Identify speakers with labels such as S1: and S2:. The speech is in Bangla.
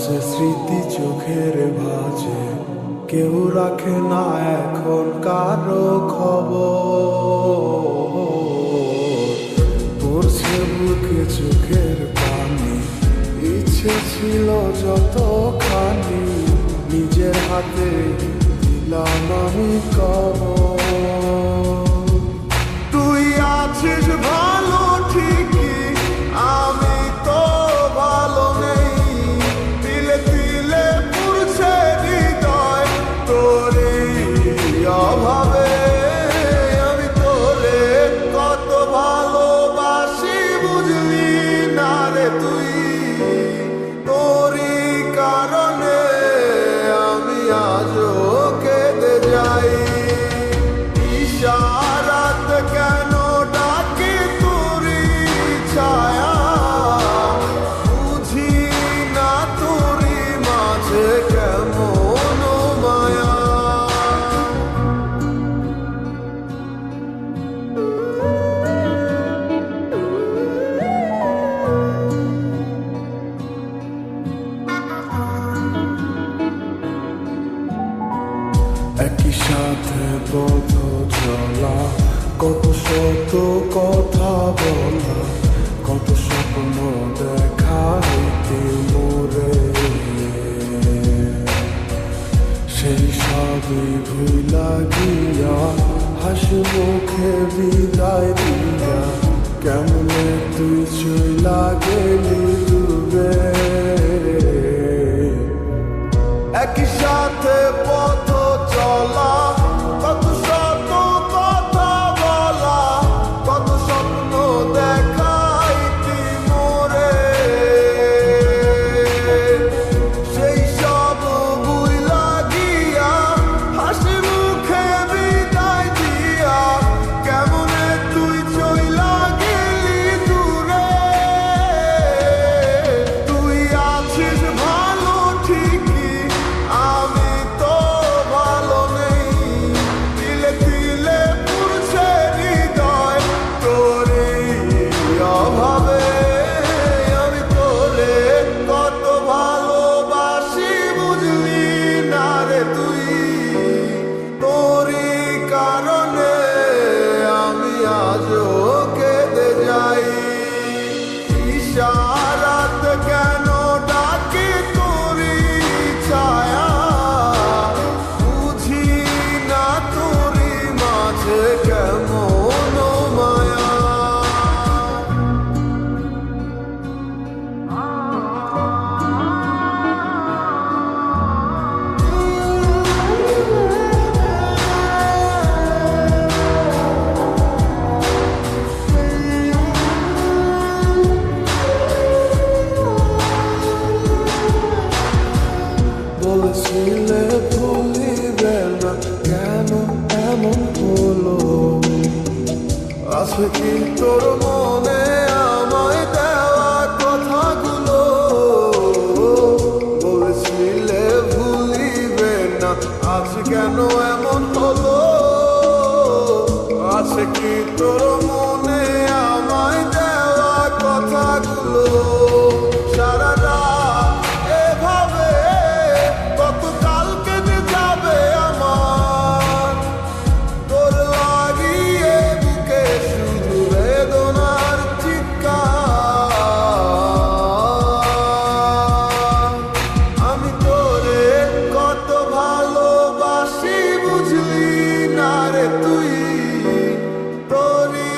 S1: ভাসে স্মৃতি চোখের ভাঁজে, কেউ রাখে না এখন কারো খবর। পড়ছে বুকে চোখের পানি, ইচ্ছে ছিল যতখানি, নিজের হাতে দিলাম আমি কবর। তুই আছিস ভালো ঠিকই, আমি তো ভালো নেই। তিলে তিলে পুড়ছে হৃদয় তোরই অভাবে। আমি তোরে কত ভালোবাসি বুঝলি না রে তুই। তোরই কারণে আমি আজও কেঁদে যাই। ইশারাত কেন ডাকি তোরই ছায়া, বুঝি না তোরই মাঝে কেমন মায়া। একই সাথে পথ চলা, কত শত কথা বলা, কত স্বপ্ন দেখা হইতে মোরে। সেই সবই ভুলা গিয়া, হাসি মুখে বিদায় দিয়া, কেমনে তুই চইলা গেলি দূরে। একই সাথে পথ চলা, কত শত কথা বলা, কত স্বপ্ন দেখাইতি মোরে। সেই সব ভুইলা গিয়া, হাসি মুখে বিদায় দিয়া, কেমনে তুই চইলা গেলি দূরে। তুই আছিস ভালো ঠিকই, আমি তো ভালো নেই। তিলে তিলে পুড়ছে হৃদয় তোরই অভাবে। আমি তোরে কত ভালোবাসি বুঝলি না রে তুই। তোরই কারণে আমি আজও কেঁদে যাই। ইশারাত কেন ডাকি তোরই ছায়া, বুঝি না তোরই মাঝে কেমন মায়া। বলেছিলে ভুলিবে না, কেন এমন হলো? আছে কি তোর মনে আমায় দেওয়া কথাগুলো? বলেছিলে ভুলিবে না, আজ কেন এমন হলো? আছে কি তোর মনে আমায় দেওয়া কথাগুলো? সারা রাত এভাবে কত কাল কেটে যাবে আমার, তোর লাগিয়ে বুকে শুধু বেদনার চিৎকার। আমি তোরে কত ভালোবাসি বুঝলি না রে তুই। তোরই